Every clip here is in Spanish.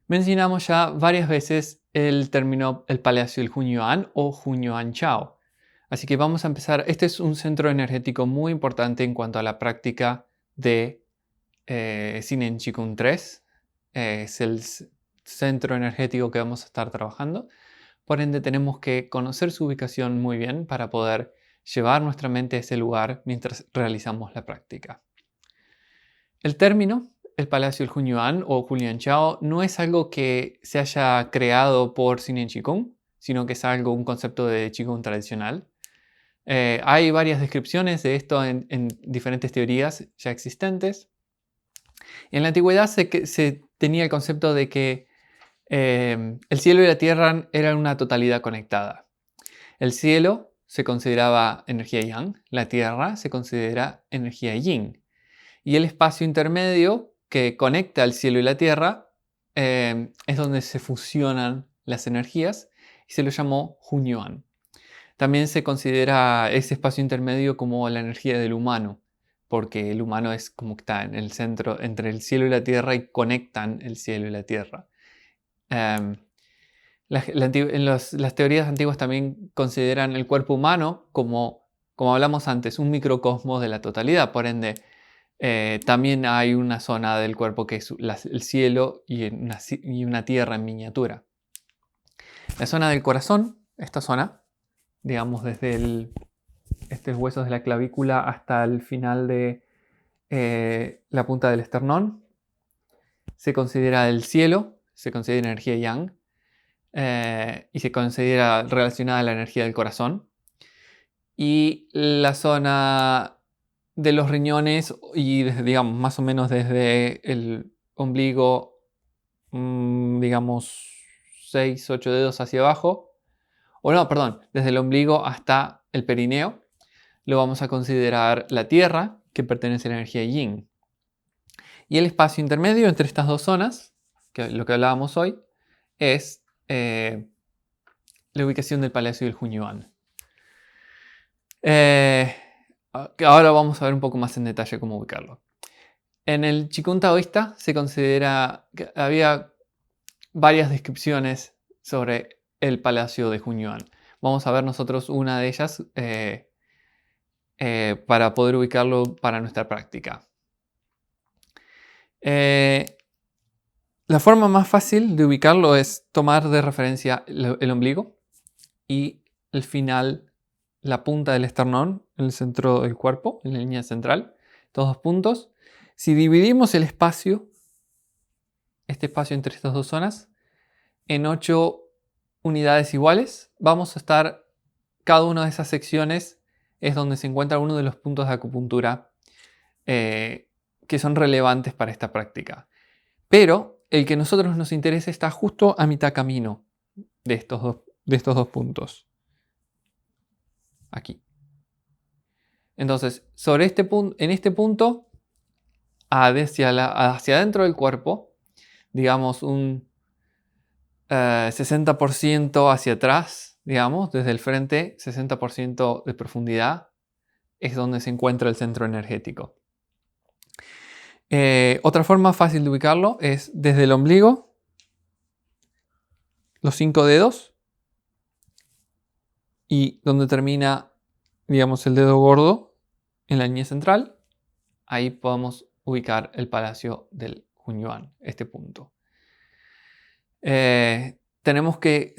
Mencionamos ya varias veces el término el Palacio del Hunyuan o Hunyuan Chao. Así que vamos a empezar. Este es un centro energético muy importante en cuanto a la práctica de Sinen Chikung 3. Es el centro energético que vamos a estar trabajando. Por ende, tenemos que conocer su ubicación muy bien para poder llevar nuestra mente a ese lugar mientras realizamos la práctica. El término, el Palacio del Hunyuan o Hulian Chao, no es algo que se haya creado por Sinen Chikung, sino que es un concepto de Qigong tradicional. Hay varias descripciones de esto en diferentes teorías ya existentes. En la antigüedad se tenía el concepto de que el cielo y la tierra eran una totalidad conectada. El cielo se consideraba energía yang, la tierra se considera energía yin. Y el espacio intermedio que conecta el cielo y la tierra es donde se fusionan las energías y se lo llamó Hunyuan. También se considera ese espacio intermedio como la energía del humano, porque el humano es como que está en el centro entre el cielo y la tierra y conectan el cielo y la tierra. Las teorías antiguas también consideran el cuerpo humano como hablamos antes, un microcosmos de la totalidad. Por ende, también hay una zona del cuerpo que es el cielo y una tierra en miniatura. La zona del corazón, esta zona, digamos desde estos huesos de la clavícula hasta el final de la punta del esternón, se considera el cielo, se considera energía yang y se considera relacionada a la energía del corazón. Y la zona de los riñones y digamos más o menos desde el ombligo, digamos 6, 8 dedos hacia abajo, o no, perdón, desde el ombligo hasta el perineo, lo vamos a considerar la tierra, que pertenece a la energía yin. Y el espacio intermedio entre estas dos zonas, que lo que hablábamos hoy, es la ubicación del Palacio del Hunyuan. Ahora vamos a ver un poco más en detalle cómo ubicarlo. En el Qigong taoísta se considera que había varias descripciones sobre el Palacio de Hunyuan. Vamos a ver nosotros una de ellas para poder ubicarlo para nuestra práctica. La forma más fácil de ubicarlo es tomar de referencia el ombligo y el final, la punta del esternón, en el centro del cuerpo, en la línea central, estos dos puntos. Si dividimos el espacio, este espacio entre estas dos zonas, en 8 unidades iguales, vamos a estar, cada una de esas secciones es donde se encuentra uno de los puntos de acupuntura que son relevantes para esta práctica. Pero el que a nosotros nos interesa está justo a mitad camino de estos dos puntos. Aquí. Entonces, en este punto, hacia adentro del cuerpo, digamos un 60% hacia atrás, digamos, desde el frente, 60% de profundidad, es donde se encuentra el centro energético. Otra forma fácil de ubicarlo es desde el ombligo, los 5 dedos, y donde termina, digamos, el dedo gordo en la línea central, ahí podemos ubicar el Palacio del Hunyuan, este punto. Tenemos que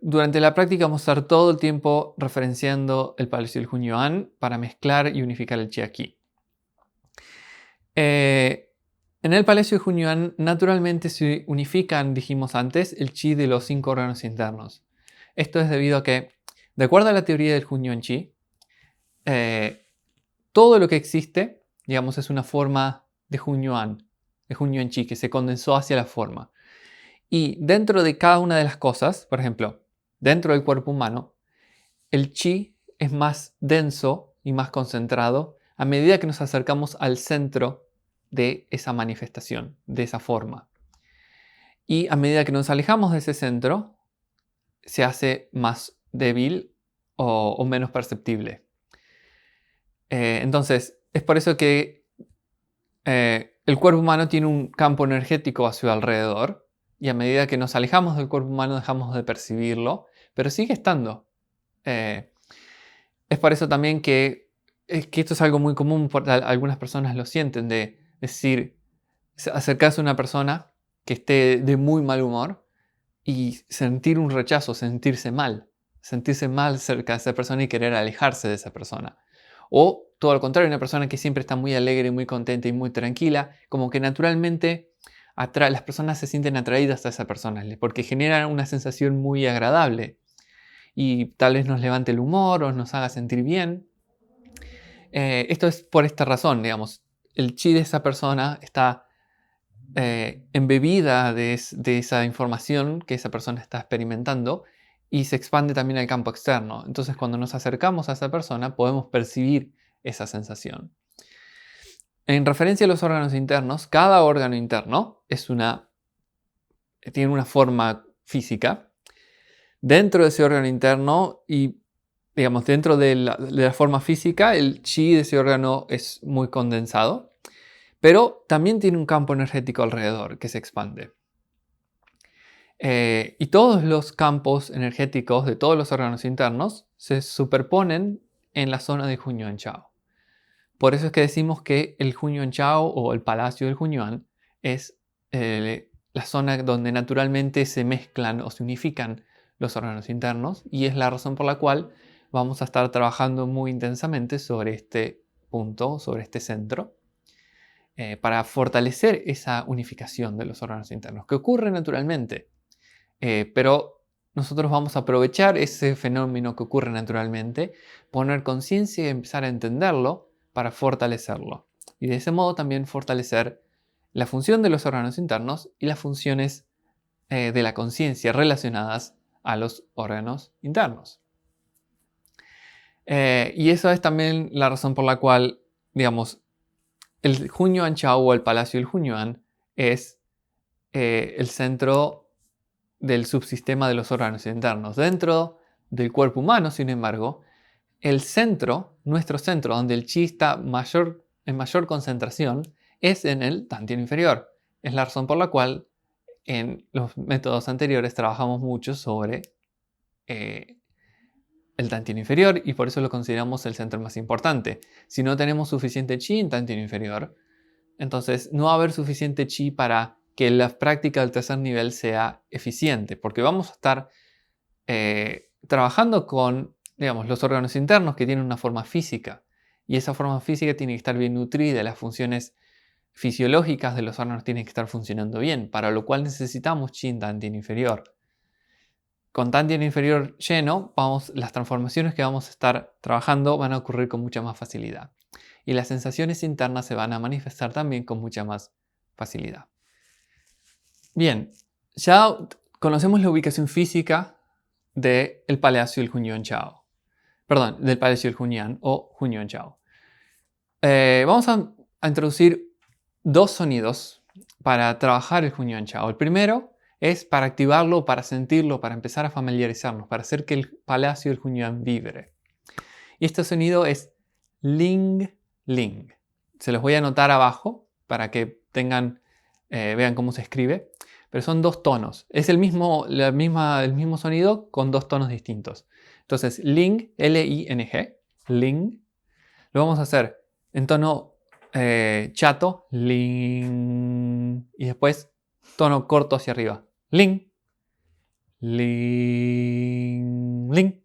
durante la práctica vamos a estar todo el tiempo referenciando el Palacio del Hunyuan para mezclar y unificar el chi aquí. En el Palacio de Hunyuan naturalmente se unifican, dijimos antes, el chi de los 5 órganos internos. Esto es debido a que, de acuerdo a la teoría del Hunyuan Chi, todo lo que existe, digamos, es una forma de Hunyuan Chi, que se condensó hacia la forma. Y dentro de cada una de las cosas, por ejemplo, dentro del cuerpo humano, el chi es más denso y más concentrado a medida que nos acercamos al centro de esa manifestación, de esa forma. Y a medida que nos alejamos de ese centro, se hace más débil o menos perceptible. Entonces, es por eso que el cuerpo humano tiene un campo energético a su alrededor y a medida que nos alejamos del cuerpo humano dejamos de percibirlo, pero sigue estando. Es por eso también que esto es algo muy común, algunas personas lo sienten, de decir, acercarse a una persona que esté de muy mal humor y sentir un rechazo, sentirse mal cerca de esa persona y querer alejarse de esa persona. O todo lo contrario, una persona que siempre está muy alegre, muy contenta y muy tranquila, como que naturalmente las personas se sienten atraídas a esa persona porque generan una sensación muy agradable y tal vez nos levante el humor o nos haga sentir bien. Esto es por esta razón, digamos, el chi de esa persona está embebida de esa información que esa persona está experimentando y se expande también al campo externo. Entonces, cuando nos acercamos a esa persona, podemos percibir esa sensación. En referencia a los órganos internos, cada órgano interno tiene una forma física. Dentro de ese órgano interno y, digamos, dentro de la forma física, el chi de ese órgano es muy condensado, pero también tiene un campo energético alrededor que se expande. Y todos los campos energéticos de todos los órganos internos se superponen en la zona de Hunyuan Chao. Por eso es que decimos que el Hunyuan Chao o el Palacio del Hunyuan es la zona donde naturalmente se mezclan o se unifican los órganos internos, y es la razón por la cual vamos a estar trabajando muy intensamente sobre este punto, sobre este centro, para fortalecer esa unificación de los órganos internos, que ocurre naturalmente. Pero nosotros vamos a aprovechar ese fenómeno que ocurre naturalmente, poner conciencia y empezar a entenderlo para fortalecerlo. Y de ese modo también fortalecer la función de los órganos internos y las funciones de la conciencia relacionadas a los órganos internos. Y esa es también la razón por la cual, digamos, el Hunyuan Chao o el Palacio del Hunyuan es el centro del subsistema de los órganos internos. Dentro del cuerpo humano, sin embargo, el centro, nuestro centro, donde el chi está en mayor concentración, es en el Dantian inferior. Es la razón por la cual en los métodos anteriores trabajamos mucho sobre el Dantian inferior y por eso lo consideramos el centro más importante. Si no tenemos suficiente chi en Dantian inferior, entonces no va a haber suficiente chi para que la práctica del tercer nivel sea eficiente, porque vamos a estar trabajando con, digamos, los órganos internos que tienen una forma física, y esa forma física tiene que estar bien nutrida, las funciones fisiológicas de los órganos tienen que estar funcionando bien, para lo cual necesitamos chi en Dantian inferior. Con Dantian inferior lleno, las transformaciones que vamos a estar trabajando van a ocurrir con mucha más facilidad. Y las sensaciones internas se van a manifestar también con mucha más facilidad. Bien, ya conocemos la ubicación física del Palacio del Hunyuan Chao. Perdón, del Palacio del Hunyuan o Hunyuan Chao. Vamos a introducir dos sonidos para trabajar el Hunyuan Chao. El primero es para activarlo, para sentirlo, para empezar a familiarizarnos, para hacer que el Palacio del Hunyuan vibre. Y este sonido es Ling Ling. Se los voy a anotar abajo para que vean cómo se escribe. Pero son dos tonos. Es el mismo sonido con dos tonos distintos. Entonces, Ling, L-I-N-G, Ling. Lo vamos a hacer en tono chato, Ling. Y después tono corto hacia arriba. Ling. Ling. Ling.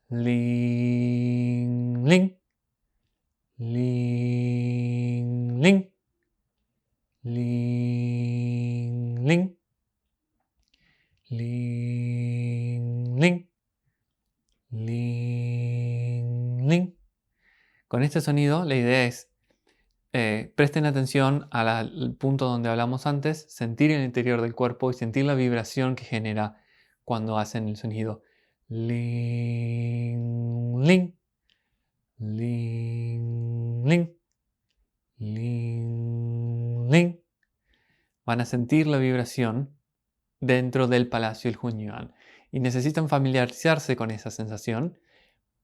Ling. Ling. Ling. Ling. Ling. Ling. Ling. Ling. Ling. Ling. Con este sonido la idea es presten atención al punto donde hablamos antes, sentir el interior del cuerpo y sentir la vibración que genera cuando hacen el sonido Ling. Ling. Ling. Ling. Ling. Ling. Van a sentir la vibración dentro del Palacio del Hunyuan y necesitan familiarizarse con esa sensación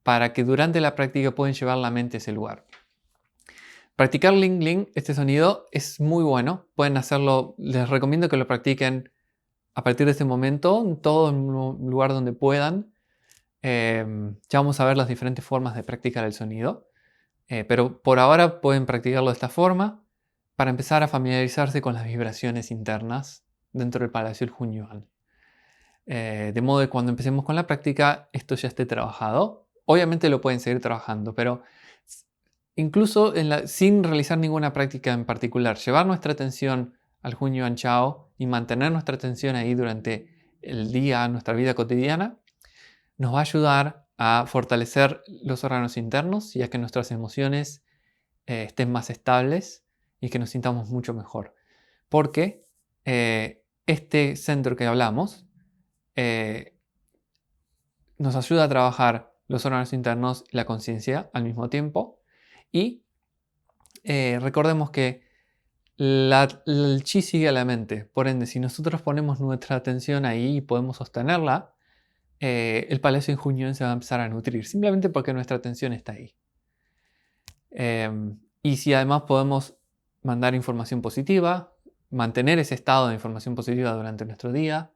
para que durante la práctica puedan llevar la mente a ese lugar. Practicar Ling Ling, este sonido, es muy bueno. Pueden hacerlo, les recomiendo que lo practiquen a partir de este momento, en todo lugar donde puedan, ya vamos a ver las diferentes formas de practicar el sonido. Pero por ahora pueden practicarlo de esta forma para empezar a familiarizarse con las vibraciones internas dentro del Palacio del Hunyuan. De modo que cuando empecemos con la práctica, esto ya esté trabajado. Obviamente lo pueden seguir trabajando, pero incluso sin realizar ninguna práctica en particular, llevar nuestra atención al Hunyuan Chao y mantener nuestra atención ahí durante el día, nuestra vida cotidiana, nos va a ayudar a fortalecer los órganos internos y a que nuestras emociones estén más estables y que nos sintamos mucho mejor. Porque este centro que hablamos nos ayuda a trabajar los órganos internos y la conciencia al mismo tiempo. Y recordemos que el chi sigue a la mente. Por ende, si nosotros ponemos nuestra atención ahí y podemos sostenerla, el Palacio en Hunyuan se va a empezar a nutrir, simplemente porque nuestra atención está ahí. Y si además podemos mandar información positiva, mantener ese estado de información positiva durante nuestro día,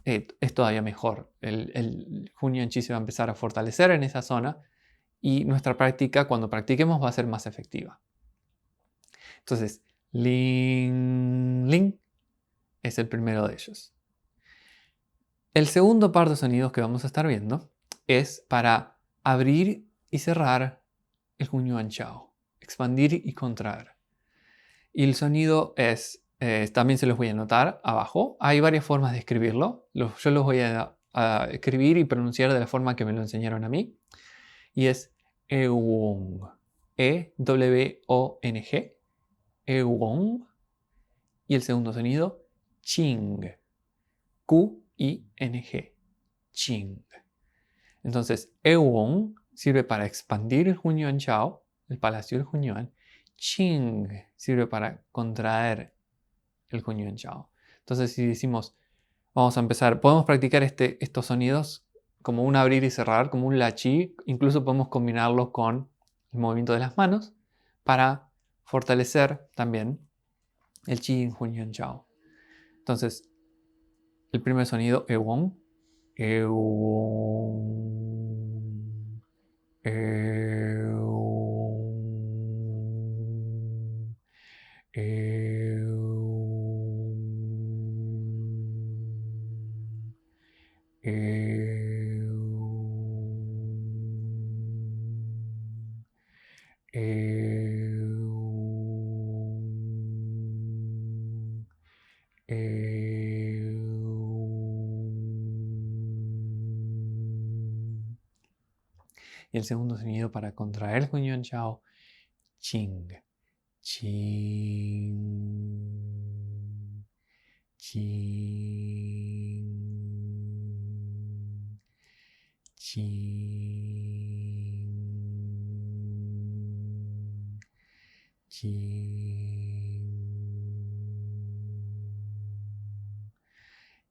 es todavía mejor. El Hunyuan Chi se va a empezar a fortalecer en esa zona y nuestra práctica, cuando practiquemos, va a ser más efectiva. Entonces, Ling Ling es el primero de ellos. El segundo par de sonidos que vamos a estar viendo es para abrir y cerrar el Hunyuan Chao, expandir y contraer. Y el sonido es, también se los voy a anotar abajo. Hay varias formas de escribirlo. Yo los voy a escribir y pronunciar de la forma que me lo enseñaron a mí. Y es Ewong. E-W-O-N-G. Ewong. Y el segundo sonido, Ching. Q-I-N-G. Ching. Entonces, Ewong sirve para expandir el Hunyuan Chao, el Palacio del Hunyuan. Ching sirve para contraer el Hunyuan Chao. Entonces, si decimos, vamos a empezar, podemos practicar estos sonidos como un abrir y cerrar, como un lachi. Incluso podemos combinarlo con el movimiento de las manos para fortalecer también el chi en Hunyuan Chao. Entonces, el primer sonido, Ewong. Ewong. Ewong. Ewong. Ewong. Y el segundo sonido para contraer el Hunyuan Chao, Ching. Ching. Ching. Ching. Ching.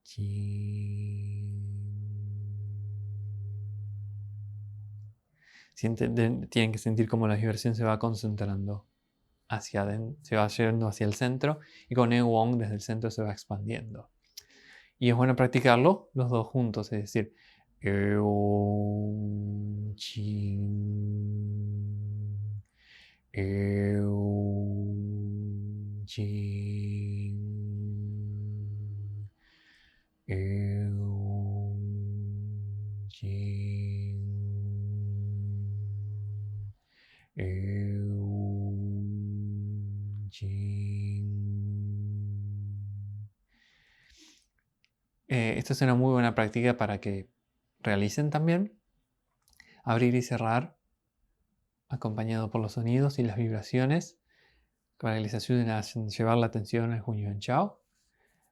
Ching. Tienen que sentir cómo la vibración se va concentrando hacia adentro, se va yendo hacia el centro, y con Ewong desde el centro se va expandiendo. Y es bueno practicarlo los dos juntos, es decir, Ewong Ching, Ewong Ching, Ewong Ching, Ewong Ching. Esta es una muy buena práctica para que realicen también. Abrir y cerrar, acompañado por los sonidos y las vibraciones, para que les ayuden a llevar la atención al Hunyuan Chao.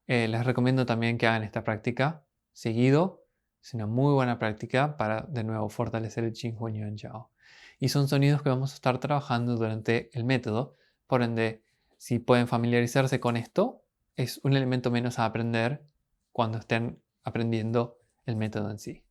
Les recomiendo también que hagan esta práctica seguido. Es una muy buena práctica para, de nuevo, fortalecer el Qin Hunyuan Chao. Y son sonidos que vamos a estar trabajando durante el método. Por ende, si pueden familiarizarse con esto, es un elemento menos a aprender cuando estén aprendiendo el método en sí.